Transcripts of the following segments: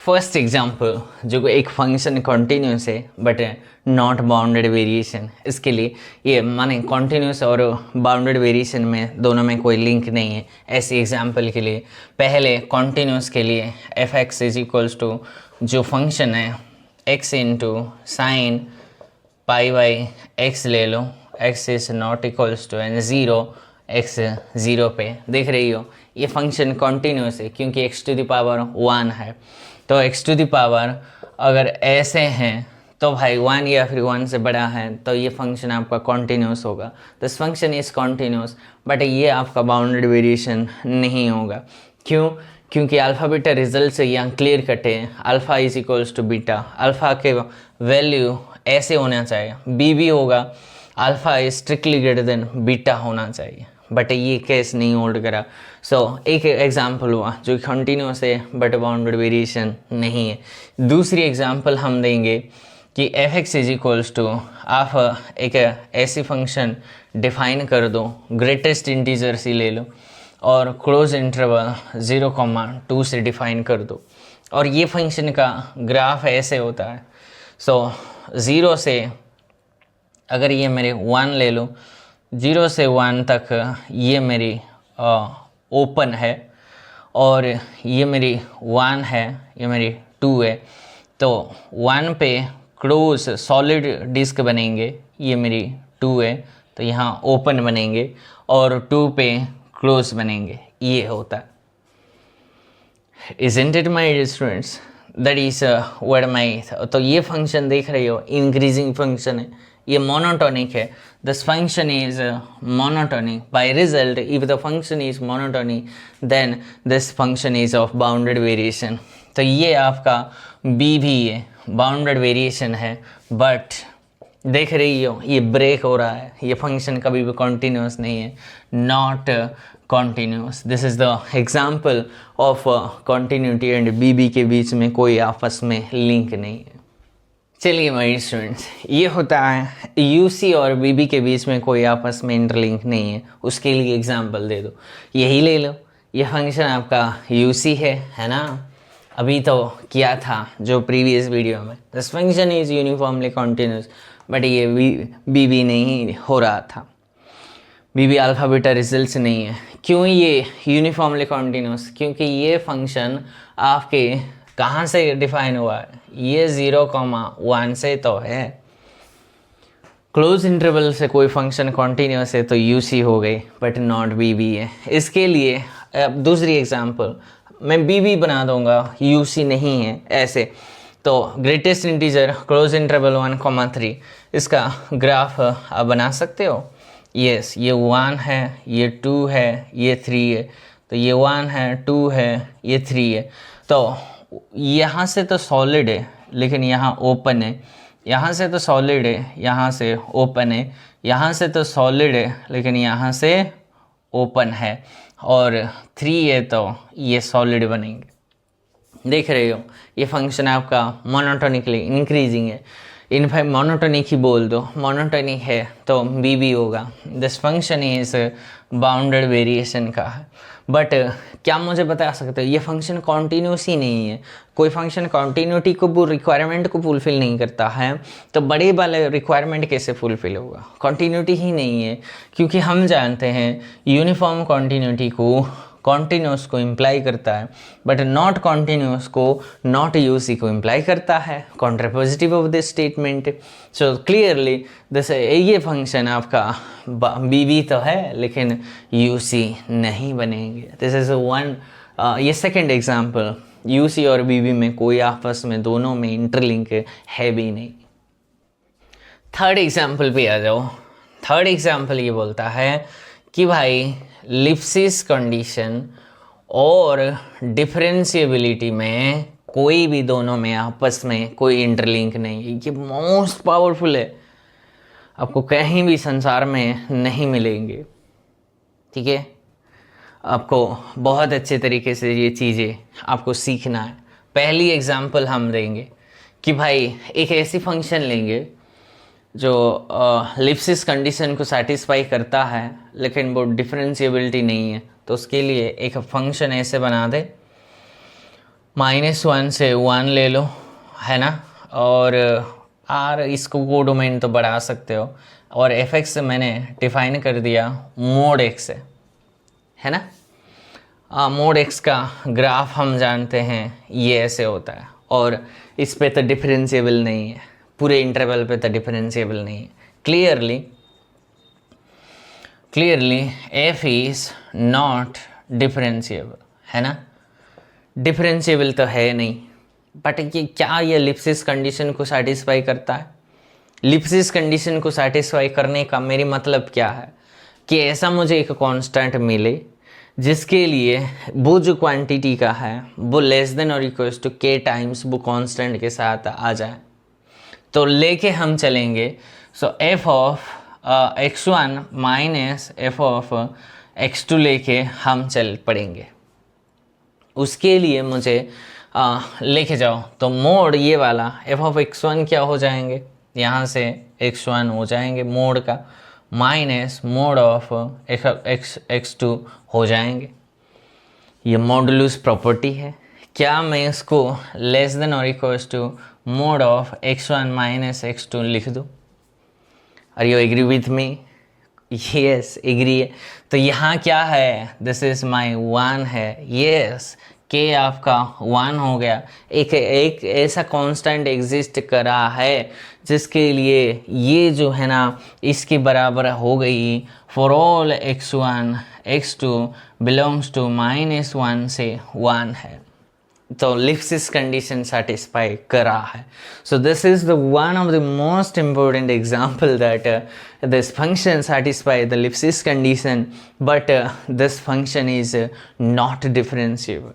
First example जो एक function continuous है बट नॉट बाउंडेड वेरिएशन, इसके लिए ये माने कॉन्टिन्यूस और बाउंडेड वेरिएशन में दोनों में कोई लिंक नहीं है। ऐसे एग्जांपल के लिए पहले कॉन्टिन्यूस के लिए f x is equals to जो फंक्शन है x into sine pi by x ले लो, x is not equals to and zero, x zero पे देख रही हो ये फंक्शन कॉन्टिन्यूस है क्योंकि एक्स टू द पावर 1 है। तो x टू द पावर अगर ऐसे हैं तो भाई 1 या फिर 1 से बड़ा है तो ये फंक्शन आपका कॉन्टिन्यूस होगा। This function is continuous but ये आपका बाउंडेड वेरिएशन नहीं होगा। क्यों? क्योंकि अल्फ़ा बीटा रिजल्ट से यहाँ क्लियर कट है, alpha is equals to beta, alpha के वैल्यू ऐसे होना चाहिए, बी भी होगा, alpha is strictly greater than beta होना चाहिए, बट ये केस नहीं होल्ड करा। सो एक एग्जाम्पल हुआ जो कंटिन्यूस है बट बाउंडेड वेरिएशन नहीं है। दूसरी एग्जाम्पल हम देंगे कि f x is equals to आप एक ऐसी फंक्शन डिफाइन कर दो, ग्रेटेस्ट इंटीजर सी ले लो और क्लोज इंटरवल 0,2 से डिफाइन कर दो और ये फंक्शन का ग्राफ ऐसे होता है। सो 0 से अगर ये मेरे 1 ले लो, 0 से 1 तक ये मेरी ओपन है और ये मेरी 1 है, ये मेरी 2 है। तो 1 पे क्लोज सॉलिड डिस्क बनेंगे, ये मेरी 2 है तो यहाँ ओपन बनेंगे और 2 पे क्लोज बनेंगे, ये होता है। Isn't it my dear students? That is what my तो ये फंक्शन देख रहे हो इंक्रीजिंग फंक्शन है, ये मोनोटोनिक है। This function is monotonic by result if the function is monotonic then this function is of bounded variation. तो ये आपका बी भी है, बाउंडेड वेरिएशन है बट देख रही हो ये ब्रेक हो रहा है, ये फंक्शन कभी भी कॉन्टिन्यूस नहीं है, not continuous. This is the example of continuity and b के बीच में कोई आपस में लिंक नहीं है। चलिए माय स्टूडेंट्स, ये होता है यूसी और बीबी के बीच में कोई आपस में इंटरलिंक नहीं है, उसके लिए एग्जांपल दे दो। यही ले लो, ये फंक्शन आपका यूसी है ना, अभी तो किया था जो प्रीवियस वीडियो में, this function is uniformly continuous but ये बीबी नहीं हो रहा था, बीबी अल्फा बीटा रिजल्ट नहीं है। क्यों ये यूनिफॉर्मली कॉन्टिन्यूस? क्योंकि ये फंक्शन आपके कहाँ से डिफाइन हुआ है, ये 0,1 से तो है। क्लोज इंटरवल से कोई फंक्शन कॉन्टिन्यूस है तो यूसी हो गई बट नॉट बीबी है। इसके लिए अब दूसरी एग्जांपल मैं बीबी बना दूंगा, यूसी नहीं है ऐसे। तो ग्रेटेस्ट इंटीजर क्लोज इंटरवल 1,3 इसका ग्राफ आप बना सकते हो। यस, ये 1 है, ये 2 है, ये 3 है, तो ये 1 है, 2 है, ये 3 है। तो यहाँ से तो सॉलिड है लेकिन यहाँ ओपन है, यहाँ से तो सॉलिड है, यहाँ से ओपन है, यहाँ से तो सॉलिड है लेकिन यहाँ से ओपन है और 3 है तो ये सॉलिड बनेंगे। देख रहे हो ये फंक्शन आपका मोनोटोनिकली इंक्रीजिंग है, इनफैक्ट मोनोटोनिक ही बोल दो, मोनोटोनिक है तो बी होगा। This function is bounded variation का है बट क्या मुझे बता सकते हो ये फंक्शन कॉन्टिन्यूस ही नहीं है। कोई फंक्शन कॉन्टिन्यूटी को रिक्वायरमेंट को फुलफिल नहीं करता है तो बड़े वाले रिक्वायरमेंट कैसे फुलफिल होगा? कॉन्टिन्यूटी ही नहीं है क्योंकि हम जानते हैं यूनिफॉर्म कॉन्टिन्यूटी को कॉन्टिन्यूस को इम्प्लाई करता है बट नॉट कॉन्टिन्यूस को नॉट यूसी को इम्प्लाई करता है, contrapositive of this statement. So clearly this ये फंक्शन आपका बीवी तो है लेकिन यूसी नहीं बनेंगे। दिस इज वन, ये सेकंड एग्जांपल, यूसी और बीवी में कोई आपस में दोनों में इंटरलिंक है भी नहीं। थर्ड एग्जांपल पे आ जाओ। थर्ड एग्जांपल ये बोलता है कि भाई लिप्सिस कंडीशन और डिफरेंशिएबिलिटी में कोई भी दोनों में आपस में कोई इंटरलिंक नहीं है। ये मोस्ट पावरफुल है, आपको कहीं भी संसार में नहीं मिलेंगे। ठीक है, आपको बहुत अच्छे तरीके से ये चीज़ें आपको सीखना है। पहली एग्जांपल हम देंगे कि भाई एक ऐसी फंक्शन लेंगे जो लिप्सिस कंडीशन को सेटिस्फाई करता है लेकिन वो डिफरेंशिएबिलिटी नहीं है, तो उसके लिए एक फंक्शन ऐसे बना दे -1 से 1 ले लो, है ना, और आर इसको कोडोमेन तो बढ़ा सकते हो, और एफ एक्स मैंने डिफाइन कर दिया मोड एक्स से, है ना। मोड एक्स का ग्राफ हम जानते हैं ये ऐसे होता है, और इस पे तो डिफरेंशिएबल नहीं है, पूरे इंटरवल पे तो डिफरेंशिएबल नहीं है। Clearly F is not differentiable, है ना, डिफरेंशिएबल तो है नहीं। बट ये क्या ये लिप्सिस कंडीशन को सेटिस्फाई करता है? लिप्सिस कंडीशन को सेटिस्फाई करने का मेरी मतलब क्या है कि ऐसा मुझे एक कांस्टेंट मिले जिसके लिए वो जो क्वांटिटी का है वो लेस देन और इक्वल टू के टाइम्स वो कांस्टेंट के साथ आ जाए, तो लेके हम चलेंगे। So f of x1 minus f of x2 लेके हम चल पड़ेंगे। उसके लिए मुझे लेके जाओ तो मोड ये वाला एफ ऑफ x1 क्या हो जाएंगे, यहाँ से x1 हो जाएंगे मोड का, माइनस मोड ऑफ x2 हो जाएंगे। ये मॉडुलस प्रॉपर्टी है। क्या मैं इसको लेस देन और equals to mod of x1 minus x2 लिख दूँ? Are you agree with me? Yes, agree है। तो यहाँ क्या है, दिस इज माई 1 है, यस, के आपका 1 हो गया। एक ऐसा कांस्टेंट एग्जिस्ट करा है जिसके लिए ये जो है ना इसके बराबर हो गई for all x1 x2 belongs to -1 से 1 है, तो लिप्सिस कंडीशन सेटिस्फाई करा है। So this is the one of the most important example that this function satisfy the Lipschitz condition but this function is not differentiable,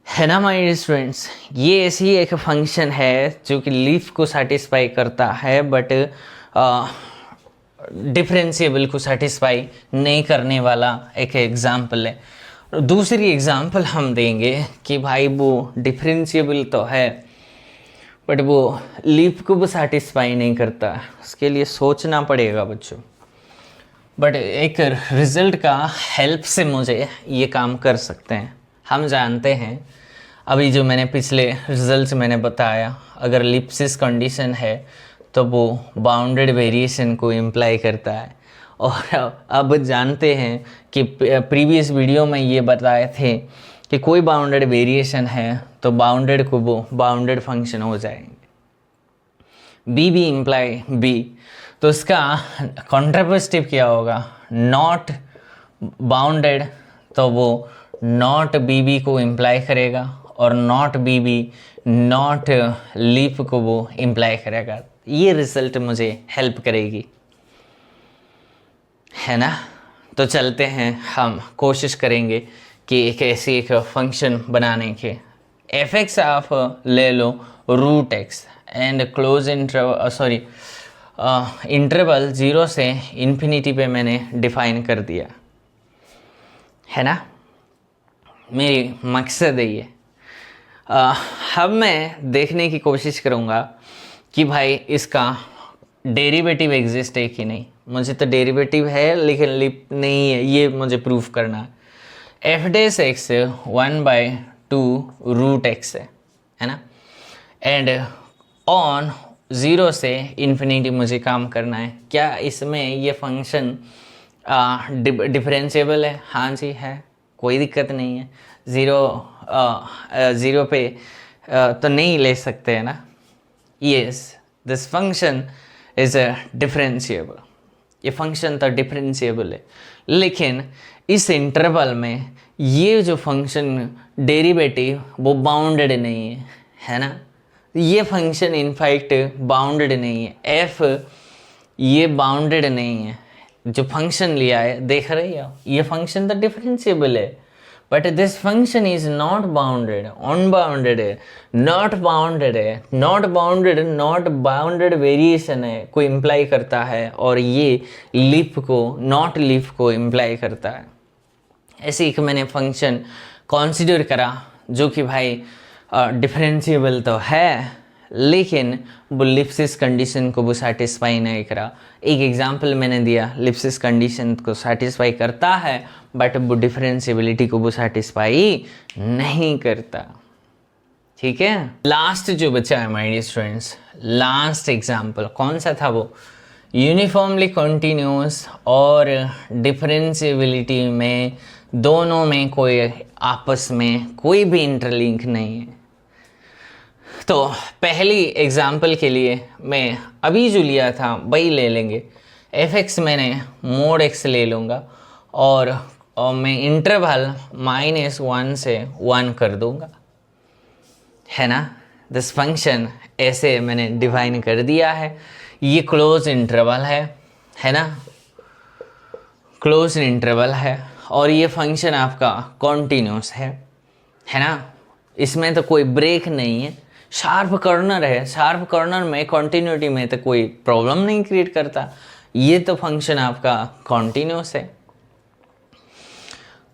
है ना my dear students. ये ऐसी एक फंक्शन है जो कि लीफ को सेटिस्फाई करता है बट डिफरेंशिएबल को सेटिस्फाई नहीं करने वाला एक एग्जाम्पल है। दूसरी एग्जाम्पल हम देंगे कि भाई वो डिफरेंशिएबल तो है बट वो लीफ को भी सेटिस्फाई नहीं करता, उसके लिए सोचना पड़ेगा बच्चों। बट एक रिजल्ट का हेल्प से मुझे ये काम कर सकते हैं। हम जानते हैं अभी जो मैंने पिछले रिजल्ट मैंने बताया, अगर लिप्सिस कंडीशन है तो वो बाउंडेड वेरिएशन को इम्प्लाई करता है। और अब जानते हैं कि प्रीवियस वीडियो में ये बताए थे कि कोई बाउंडेड वेरिएशन है तो बाउंडेड को वो बाउंडेड फंक्शन हो जाएंगे। बी इम्प्लाई बी, तो इसका कॉन्ट्रापोजिटिव क्या होगा, नॉट बाउंडेड, तो वो नॉट बी को इम्प्लाई करेगा, और नॉट बी नॉट लीफ को वो इम्प्लाई करेगा। ये रिजल्ट मुझे हेल्प करेगी, है ना। तो चलते हैं, हम कोशिश करेंगे कि एक ऐसी एक फंक्शन बनाने के। एफ एक्स आप ले लो root x and close interval 0 से इन्फिनिटी पे मैंने डिफाइन कर दिया, है ना। मेरी मकसद है ये। अब मैं देखने की कोशिश करूँगा कि भाई इसका डेरिवेटिव एग्जिस्ट है कि नहीं। मुझे तो डेरिवेटिव है लेकिन लिप नहीं है, ये मुझे प्रूफ करना है। एफ डेस एक्स 1/2 रूट एक्स है ना, एंड ऑन 0 से इन्फिनिटी मुझे काम करना है। क्या इसमें ये फंक्शन डिफरेंशिएबल है? हाँ जी है, कोई दिक्कत नहीं है। ज़ीरो पे तो नहीं ले सकते हैं ना। Yes, this function is differentiable, ये फंक्शन तो डिफरेंशिएबल है, लेकिन इस इंटरवल में ये जो फंक्शन डेरिवेटिव वो बाउंडेड नहीं है, है ना। ये फंक्शन इनफैक्ट बाउंडेड नहीं है, एफ ये बाउंडेड नहीं है। जो फंक्शन लिया है देख रहे हो, ये फंक्शन तो डिफरेंशिएबल है but this function is not bounded, unbounded है, नॉट बाउंडेड है, नॉट बाउंडेड वेरिएशन है को इम्प्लाई करता है, और ये लीफ को नॉट लीफ को इम्प्लाई करता है। ऐसे एक मैंने फंक्शन कंसीडर करा जो कि भाई डिफरेंशिएबल तो है लेकिन वो लिप्सिस कंडीशन को वो सेटिस्फाई नहीं करा। एक एग्जांपल मैंने दिया, लिप्सिस कंडीशन को सेटिस्फाई करता है बट वो डिफरेंशिएबिलिटी को वो सेटिस्फाई नहीं करता। ठीक है, लास्ट जो बचा है my dear students, last example कौन सा था वो, यूनिफॉर्मली कंटिन्यूअस और डिफरेंशिएबिलिटी में दोनों में कोई आपस में कोई भी इंटरलिंक नहीं है। तो पहली एग्जांपल के लिए मैं अभी जो लिया था वही ले लेंगे, f(x) मैंने mod x ले लूँगा और मैं इंटरवल -1 से 1 कर दूँगा, है ना। दिस फंक्शन ऐसे मैंने डिफाइन कर दिया है, ये क्लोज इंटरवल है ना, क्लोज इंटरवल है और ये फंक्शन आपका कॉन्टिन्यूस है ना। इसमें तो कोई ब्रेक नहीं है, शार्प कॉर्नर है, शार्प कॉर्नर में कॉन्टिन्यूटी में तो कोई प्रॉब्लम नहीं क्रिएट करता। ये तो फंक्शन आपका कॉन्टिन्यूस है,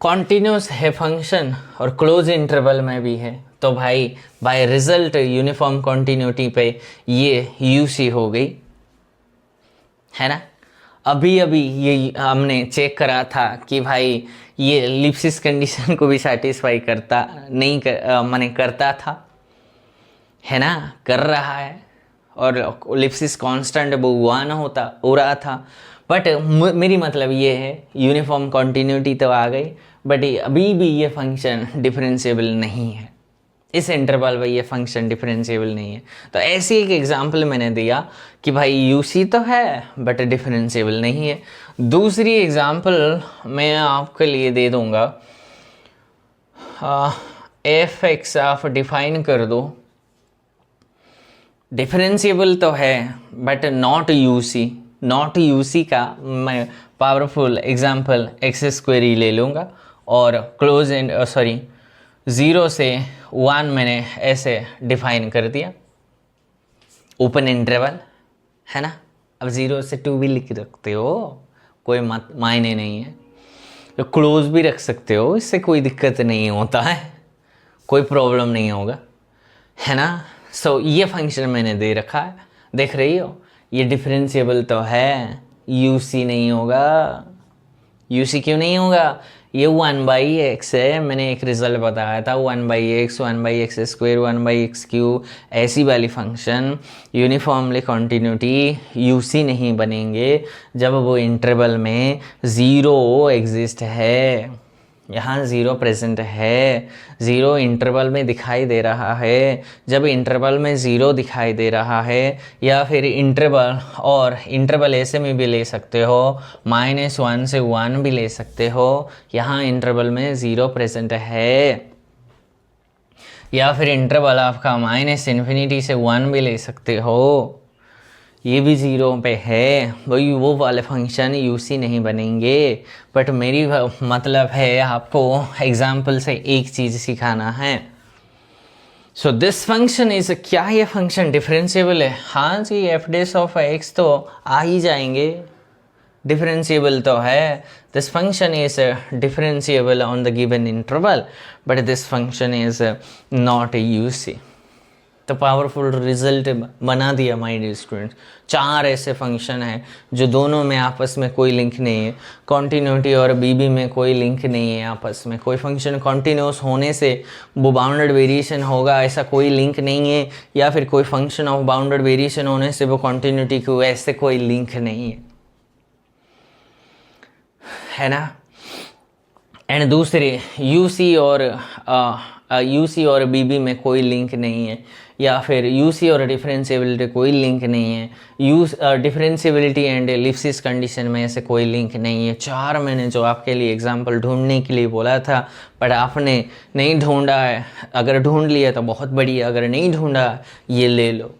कॉन्टिन्यूस है फंक्शन और क्लोज इंटरवल में भी है। तो भाई बाय रिजल्ट यूनिफॉर्म कॉन्टिन्यूटी पे ये यूसी हो गई, है ना। अभी अभी ये हमने चेक करा था कि भाई ये लिप्सिस कंडीशन को भी सेटिस्फाई करता नहीं माने करता था, है ना, कर रहा है और लिप्सिस कांस्टेंट वो 1 हो रहा था। बट मेरी मतलब ये है यूनिफॉर्म कॉन्टिन्यूटी तो आ गई बट अभी भी ये फंक्शन डिफरेंशिएबल नहीं है, इस इंटरवल में ये फंक्शन डिफरेंशिएबल नहीं है। तो ऐसी एक एग्जांपल मैंने दिया कि भाई यूसी तो है बट डिफरेंशिएबल नहीं है। दूसरी एग्जांपल मैं आपके लिए दे दूंगा, f(x) आप डिफाइन कर दो, डिफरेंशिएबल तो है बट नॉट यूसी का मैं पावरफुल एग्जांपल x² ही ले लूँगा और क्लोज एंड 0 से 1 मैंने ऐसे डिफाइन कर दिया, ओपन इंटरवल, है ना। अब 0 से 2 भी लिख रखते हो, कोई मायने नहीं है, तो क्लोज भी रख सकते हो, इससे कोई दिक्कत नहीं होता है, कोई प्रॉब्लम नहीं होगा, है ना। सो ये फंक्शन मैंने दे रखा है, देख रही हो, ये डिफरेंशिएबल तो है, यूसी नहीं होगा। यूसी क्यों नहीं होगा, ये 1/x है, मैंने एक रिजल्ट बताया था 1/x, 1/x², 1/x³ ऐसी वाली फंक्शन यूनिफॉर्मली कॉन्टिन्यूटी यूसी नहीं बनेंगे जब वो इंटरवल में 0 एग्जिस्ट है। यहाँ 0 प्रेजेंट है, 0 इंटरवल में दिखाई दे रहा है। जब इंटरवल में 0 दिखाई दे रहा है या फिर इंटरवल, और इंटरवल ऐसे में भी ले सकते हो, -1 से 1 भी ले सकते हो, यहाँ इंटरवल में 0 प्रेजेंट है। या फिर इंटरवल आपका -∞ से 1 भी ले सकते हो, ये भी 0 पे है, वही वो वाले फंक्शन यूसी नहीं बनेंगे। बट मेरी मतलब है आपको एग्जाम्पल से एक चीज़ सिखाना है। सो दिस फंक्शन इज, क्या ये फंक्शन डिफरेंशिएबल है? हाँ जी, f(x) तो आ ही जाएंगे, डिफरेंशिएबल तो है। This function is differentiable on the given interval but this function is not UC. तो पावरफुल रिजल्ट बना दिया माय डियर स्टूडेंट्स। 4 ऐसे फंक्शन हैं जो दोनों में आपस में कोई लिंक नहीं है, कॉन्टिन्यूटी और बीबी में कोई लिंक नहीं है आपस में। कोई फंक्शन कॉन्टिन्यूस होने से वो बाउंडेड वेरिएशन होगा ऐसा कोई लिंक नहीं है, या फिर कोई फंक्शन ऑफ बाउंडेड वेरिएशन होने से वो कॉन्टिन्यूटी को ऐसे कोई लिंक नहीं है ना। एंड दूसरे यूसी और बीबी में कोई लिंक नहीं है, या फिर यूसी और डिफरेंशिएबिलिटी कोई लिंक नहीं है, डिफरेंशिएबिलिटी एंड लिप्सिस कंडीशन में ऐसे कोई लिंक नहीं है। 4 मैंने जो आपके लिए एग्जांपल ढूंढने के लिए बोला था बट आपने नहीं ढूंढा है। अगर ढूंढ लिया तो बहुत बढ़िया, अगर नहीं ढूंढा ये ले लो।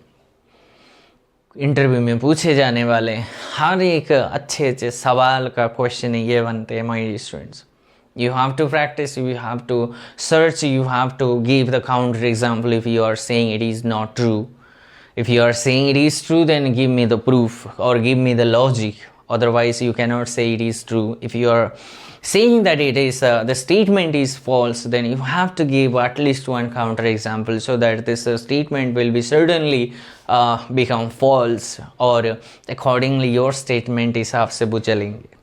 इंटरव्यू में पूछे जाने वाले हर एक अच्छे सवाल का क्वेश्चन ये बनते हैं my dear students. You have to practice, you have to search, you have to give the counter example if you are saying it is not true. If you are saying it is true, then give me the proof or give me the logic. Otherwise, you cannot say it is true. If you are saying that it is the statement is false, then you have to give at least one counter example so that this statement will be certainly become false, or accordingly your statement हिसाब से वो चलेंगे.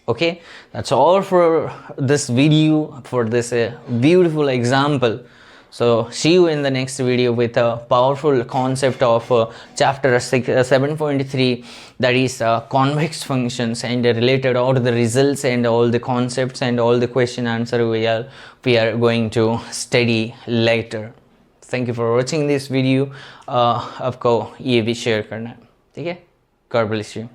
Okay, that's all for this video, for this beautiful example. So see you in the next video with a powerful concept of chapter 7.3, that is convex functions, and related all the results and all the concepts and all the question answer we are going to study later. Thank you for watching this video. आपको ये भी share करना है, ठीक है? God bless you.